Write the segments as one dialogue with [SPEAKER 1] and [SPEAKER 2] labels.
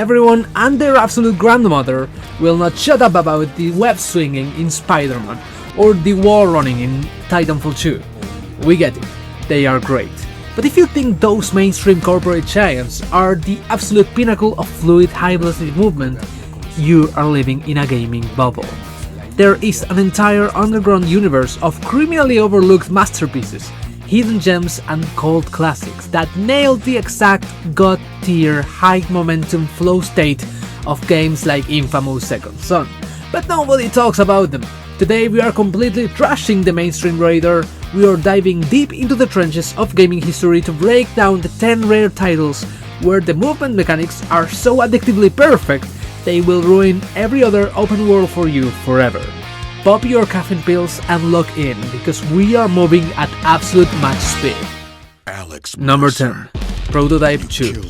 [SPEAKER 1] everyone and their absolute grandmother will not shut up about the web swinging in Spider-Man or the wall running in Titanfall 2. We get it, they are great. But if you think those mainstream corporate giants are the absolute pinnacle of fluid high-velocity movement, you are living in a gaming bubble. There is an entire underground universe of criminally overlooked masterpieces, hidden gems and cult classics that nail the exact god-tier high-momentum flow state of games like infamous Second Son. But nobody talks about them. Today we are completely trashing the mainstream radar. We are diving deep into the trenches of gaming history to break down the 10 rare titles where the movement mechanics are so addictively perfect they will ruin every other open world for you forever. Pop your caffeine pills and lock in, because we are moving at absolute match speed. Number 10. Prototype 2.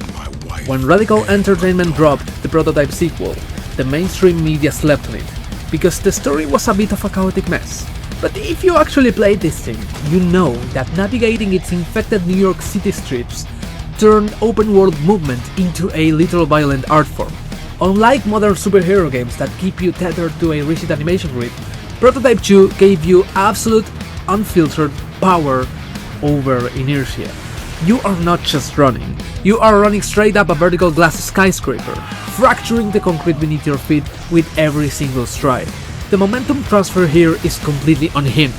[SPEAKER 1] When Radical Entertainment dropped the Prototype sequel, the mainstream media slept on it, because the story was a bit of a chaotic mess. But if you actually played this thing, you know that navigating its infected New York City streets turned open world movement into a literal violent art form. Unlike modern superhero games that keep you tethered to a rigid animation grid, Prototype 2 gave you absolute, unfiltered power over inertia. You are not just running, you are running straight up a vertical glass skyscraper, fracturing the concrete beneath your feet with every single stride. The momentum transfer here is completely unhinged.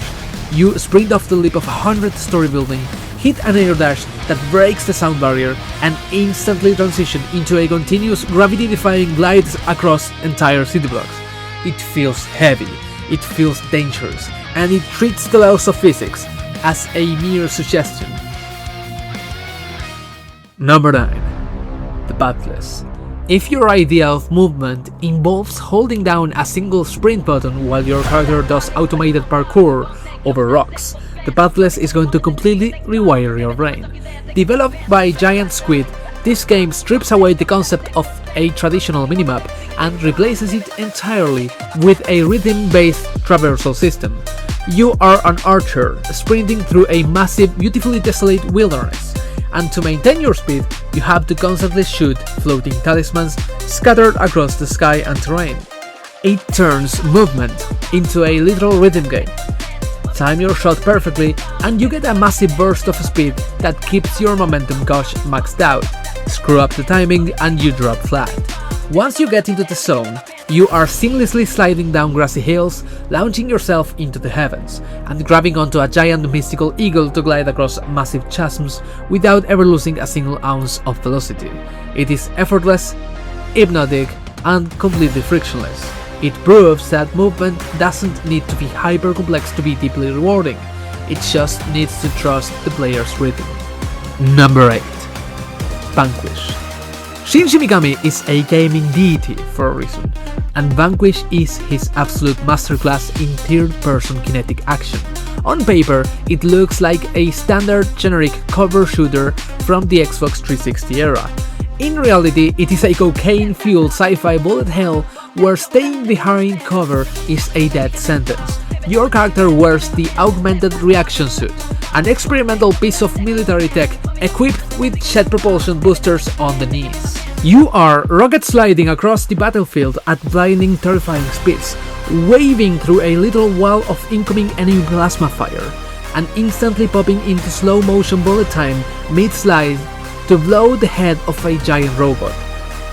[SPEAKER 1] You sprint off the lip of a 100-story building, hit an air dash that breaks the sound barrier, and instantly transition into a continuous gravity-defying glide across entire city blocks. It feels heavy, it feels dangerous, and it treats the laws of physics as a mere suggestion. Number 9. The Pathless. If your idea of movement involves holding down a single sprint button while your character does automated parkour over rocks, the Pathless is going to completely rewire your brain. Developed by Giant Squid, this game strips away the concept of a traditional minimap and replaces it entirely with a rhythm-based traversal system. You are an archer sprinting through a massive, beautifully desolate wilderness, and to maintain your speed, you have to constantly shoot floating talismans scattered across the sky and terrain. It turns movement into a literal rhythm game. Time your shot perfectly and you get a massive burst of speed that keeps your momentum gauge maxed out. Screw up the timing and you drop flat. Once you get into the zone, you are seamlessly sliding down grassy hills, launching yourself into the heavens, and grabbing onto a giant mystical eagle to glide across massive chasms without ever losing a single ounce of velocity. It is effortless, hypnotic, and completely frictionless. It proves that movement doesn't need to be hyper complex to be deeply rewarding, it just needs to trust the player's rhythm. Number 8. Vanquish. Shinji Mikami is a gaming deity for a reason, and Vanquish is his absolute masterclass in third-person kinetic action. On paper, it looks like a standard generic cover shooter from the Xbox 360 era. In reality, it is a cocaine-fueled sci-fi bullet hell where staying behind cover is a death sentence. Your character wears the Augmented Reaction Suit, an experimental piece of military tech equipped with jet propulsion boosters on the knees. You are rocket sliding across the battlefield at blinding, terrifying speeds, waving through a little wall of incoming enemy plasma fire, and instantly popping into slow motion bullet time mid-slide to blow the head of a giant robot.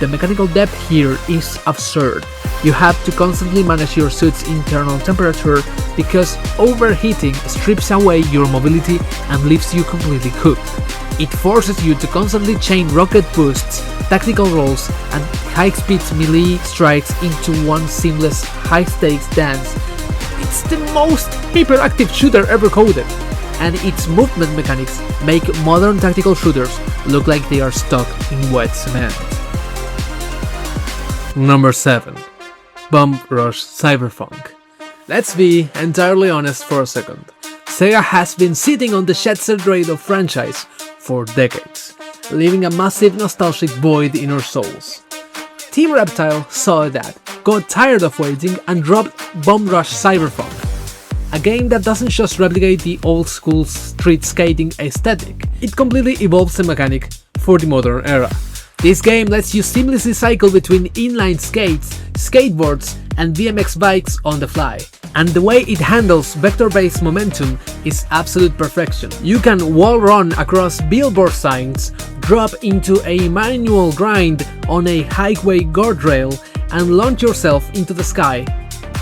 [SPEAKER 1] The mechanical depth here is absurd. You have to constantly manage your suit's internal temperature because overheating strips away your mobility and leaves you completely cooked. It forces you to constantly chain rocket boosts, tactical rolls, and high-speed melee strikes into one seamless, high-stakes dance. It's the most hyperactive shooter ever coded, and its movement mechanics make modern tactical shooters look like they are stuck in wet cement. Number 7. Bomb Rush Cyberpunk. Let's be entirely honest for a second. Sega has been sitting on the Jet Set Radio franchise for decades, leaving a massive nostalgic void in our souls. Team Reptile saw that, got tired of waiting, and dropped Bomb Rush Cyberpunk, a game that doesn't just replicate the old school street skating aesthetic, it completely evolves the mechanic for the modern era. This game lets you seamlessly cycle between inline skates, skateboards, and BMX bikes on the fly. And the way it handles vector-based momentum is absolute perfection. You can wall run across billboard signs, drop into a manual grind on a highway guardrail, and launch yourself into the sky,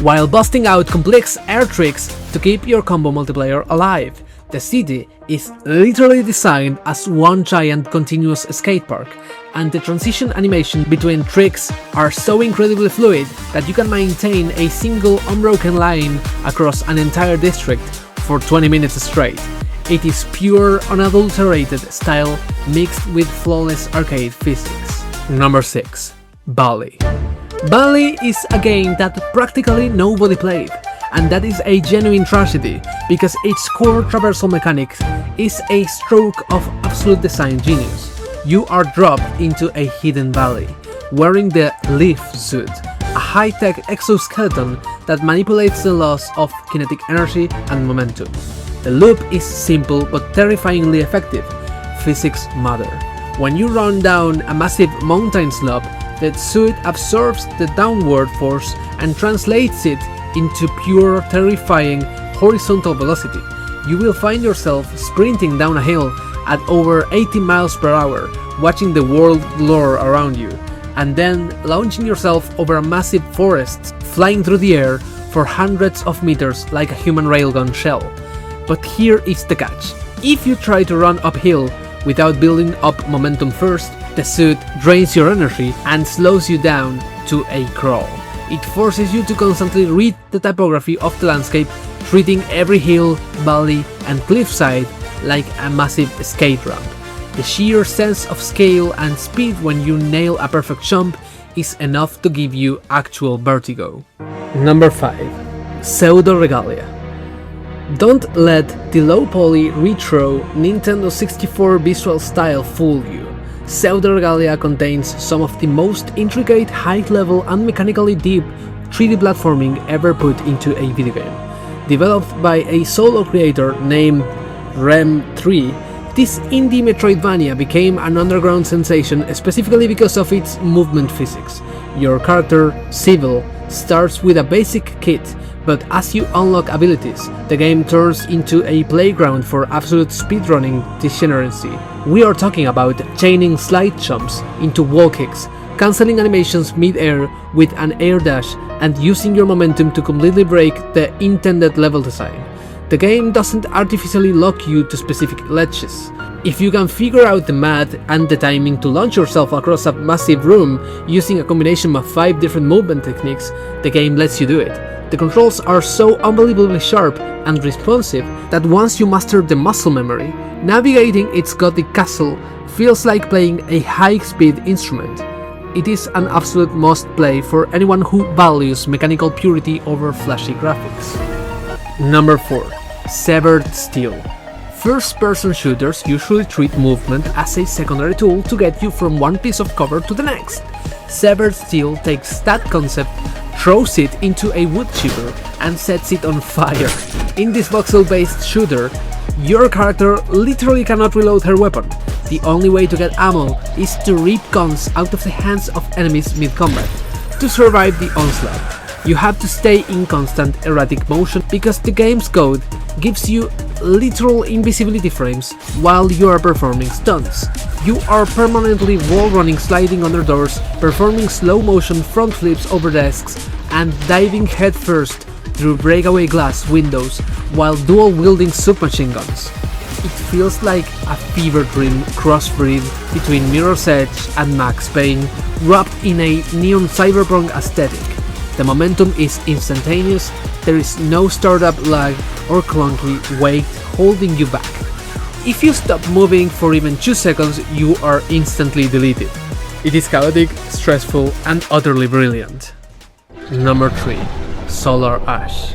[SPEAKER 1] while busting out complex air tricks to keep your combo multiplayer alive. The city is literally designed as one giant continuous skate park, and the transition animation between tricks are so incredibly fluid that you can maintain a single unbroken line across an entire district for 20 minutes straight. It is pure, unadulterated style mixed with flawless arcade physics. Number 6. Bali. Bali is a game that practically nobody played, and that is a genuine tragedy because its core traversal mechanics is a stroke of absolute design genius. You are dropped into a hidden valley, wearing the Leaf suit, a high-tech exoskeleton that manipulates the laws of kinetic energy and momentum. The loop is simple but terrifyingly effective. Physics matter. When you run down a massive mountain slope, the suit absorbs the downward force and translates it into pure, terrifying horizontal velocity. You will find yourself sprinting down a hill at over 80 miles per hour, watching the world blur around you, and then launching yourself over a massive forest, flying through the air for hundreds of meters like a human railgun shell. But here is the catch. If you try to run uphill without building up momentum first, the suit drains your energy and slows you down to a crawl. It forces you to constantly read the typography of the landscape, treating every hill, valley, and cliffside like a massive skate ramp. The sheer sense of scale and speed when you nail a perfect jump is enough to give you actual vertigo. Number 5. Pseudo Regalia. Don't let the low-poly retro Nintendo 64 visual style fool you. Pseudo Regalia contains some of the most intricate, high-level and mechanically deep 3D platforming ever put into a video game. Developed by a solo creator named Rem3, this indie Metroidvania became an underground sensation specifically because of its movement physics. Your character, Civil, starts with a basic kit, but as you unlock abilities, the game turns into a playground for absolute speedrunning degeneracy. We are talking about chaining slide jumps into wall kicks, cancelling animations mid-air with an air dash, and using your momentum to completely break the intended level design. The game doesn't artificially lock you to specific ledges. If you can figure out the math and the timing to launch yourself across a massive room using a combination of 5 different movement techniques, the game lets you do it. The controls are so unbelievably sharp and responsive that once you master the muscle memory, navigating its gothic castle feels like playing a high-speed instrument. It is an absolute must-play for anyone who values mechanical purity over flashy graphics. Number 4. Severed Steel. First-person shooters usually treat movement as a secondary tool to get you from one piece of cover to the next. Severed Steel takes that concept, throws it into a wood chipper, and sets it on fire. In this voxel-based shooter, your character literally cannot reload her weapon. The only way to get ammo is to rip guns out of the hands of enemies mid-combat. To survive the onslaught, you have to stay in constant erratic motion because the game's code gives you literal invisibility frames while you are performing stunts. You are permanently wall running, sliding under doors, performing slow motion front flips over desks, and diving headfirst through breakaway glass windows while dual wielding submachine guns. It feels like a fever dream crossbreed between Mirror's Edge and Max Payne, wrapped in a neon cyberpunk aesthetic. The momentum is instantaneous, there is no startup lag or clunky weight holding you back. If you stop moving for even 2 seconds, you are instantly deleted. It is chaotic, stressful, and utterly brilliant. Number 3. Solar Ash.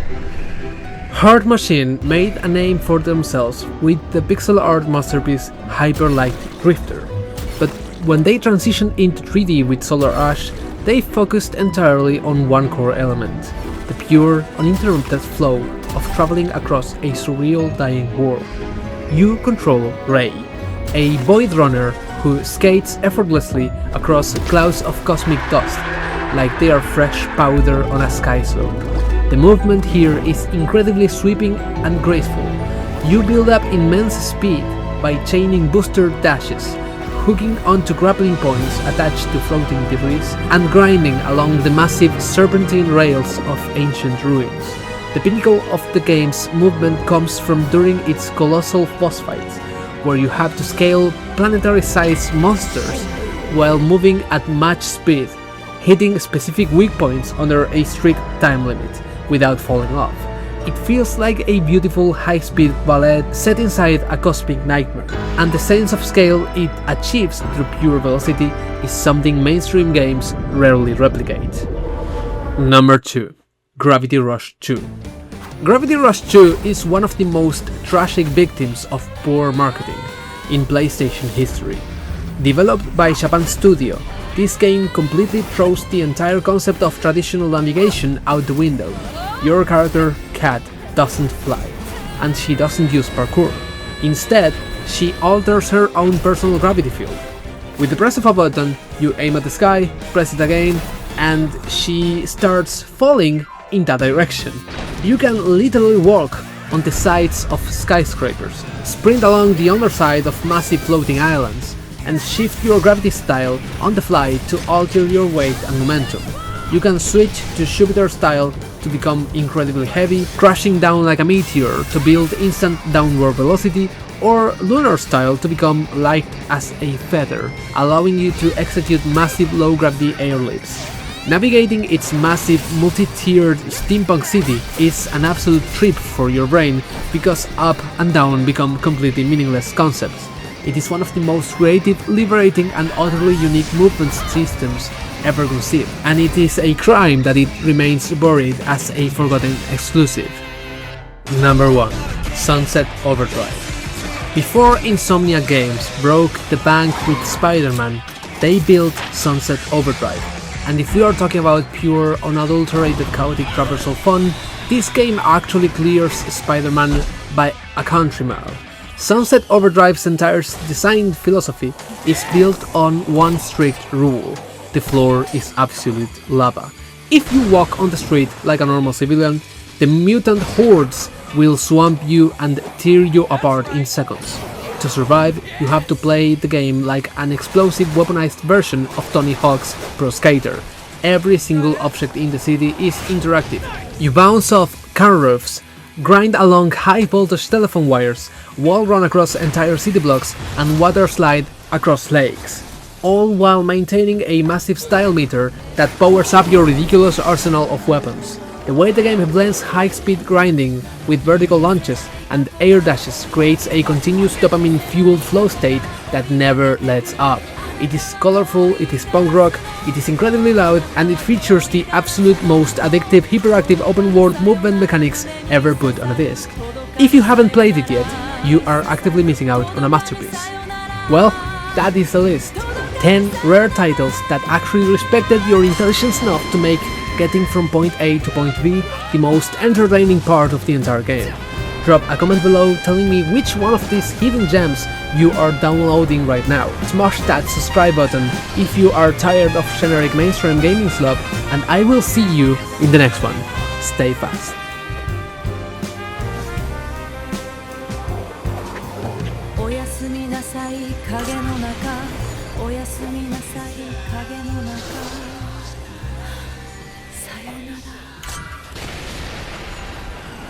[SPEAKER 1] Hard Machine made a name for themselves with the pixel art masterpiece Hyper Light Drifter, but when they transitioned into 3D with Solar Ash, they focused entirely on one core element, the pure, uninterrupted flow of traveling across a surreal dying world. You control Ray, a void runner who skates effortlessly across clouds of cosmic dust, like they are fresh powder on a sky slope. The movement here is incredibly sweeping and graceful. You build up immense speed by chaining booster dashes, hooking onto grappling points attached to floating debris, and grinding along the massive serpentine rails of ancient ruins. The pinnacle of the game's movement comes from during its colossal boss fights, where you have to scale planetary-sized monsters while moving at match speed, hitting specific weak points under a strict time limit without falling off. It feels like a beautiful high-speed ballet set inside a cosmic nightmare, and the sense of scale it achieves through pure velocity is something mainstream games rarely replicate. Number 2. Gravity Rush 2. Gravity Rush 2 is one of the most tragic victims of poor marketing in PlayStation history. Developed by Japan Studio, this game completely throws the entire concept of traditional navigation out the window. Your character, Cat, doesn't fly, and she doesn't use parkour. Instead, she alters her own personal gravity field. With the press of a button, you aim at the sky, press it again, and she starts falling in that direction. You can literally walk on the sides of skyscrapers, sprint along the underside of massive floating islands, and shift your gravity style on the fly to alter your weight and momentum. You can switch to Jupiter style to become incredibly heavy, crashing down like a meteor to build instant downward velocity, or Lunar style to become light as a feather, allowing you to execute massive low-gravity airlifts. Navigating its massive multi-tiered steampunk city is an absolute trip for your brain because up and down become completely meaningless concepts. It is one of the most creative, liberating and utterly unique movement systems ever conceived, and it is a crime that it remains buried as a forgotten exclusive. Number 1. Sunset Overdrive. Before Insomnia Games broke the bank with Spider-Man, they built Sunset Overdrive, and if we are talking about pure, unadulterated, chaotic traversal fun, this game actually clears Spider-Man by a country mile. Sunset Overdrive's entire design philosophy is built on one strict rule: the floor is absolute lava. If you walk on the street like a normal civilian, the mutant hordes will swamp you and tear you apart in seconds. To survive, you have to play the game like an explosive weaponized version of Tony Hawk's Pro Skater. Every single object in the city is interactive. You bounce off car roofs, grind along high-voltage telephone wires, wall run across entire city blocks, and water slide across lakes, all while maintaining a massive style meter that powers up your ridiculous arsenal of weapons. The way the game blends high-speed grinding with vertical launches and air dashes creates a continuous dopamine-fueled flow state that never lets up. It is colorful, it is punk rock, it is incredibly loud, and it features the absolute most addictive, hyperactive open-world movement mechanics ever put on a disc. If you haven't played it yet, you are actively missing out on a masterpiece. Well, that is the list. 10 rare titles that actually respected your intelligence enough to make getting from point A to point B the most entertaining part of the entire game. Drop a comment below telling me which one of these hidden gems you are downloading right now. Smash that subscribe button if you are tired of generic mainstream gaming slop, and I will see you in the next one. Stay fast.
[SPEAKER 2] おやすみなさい影の中おやすみなさい影の中さよなら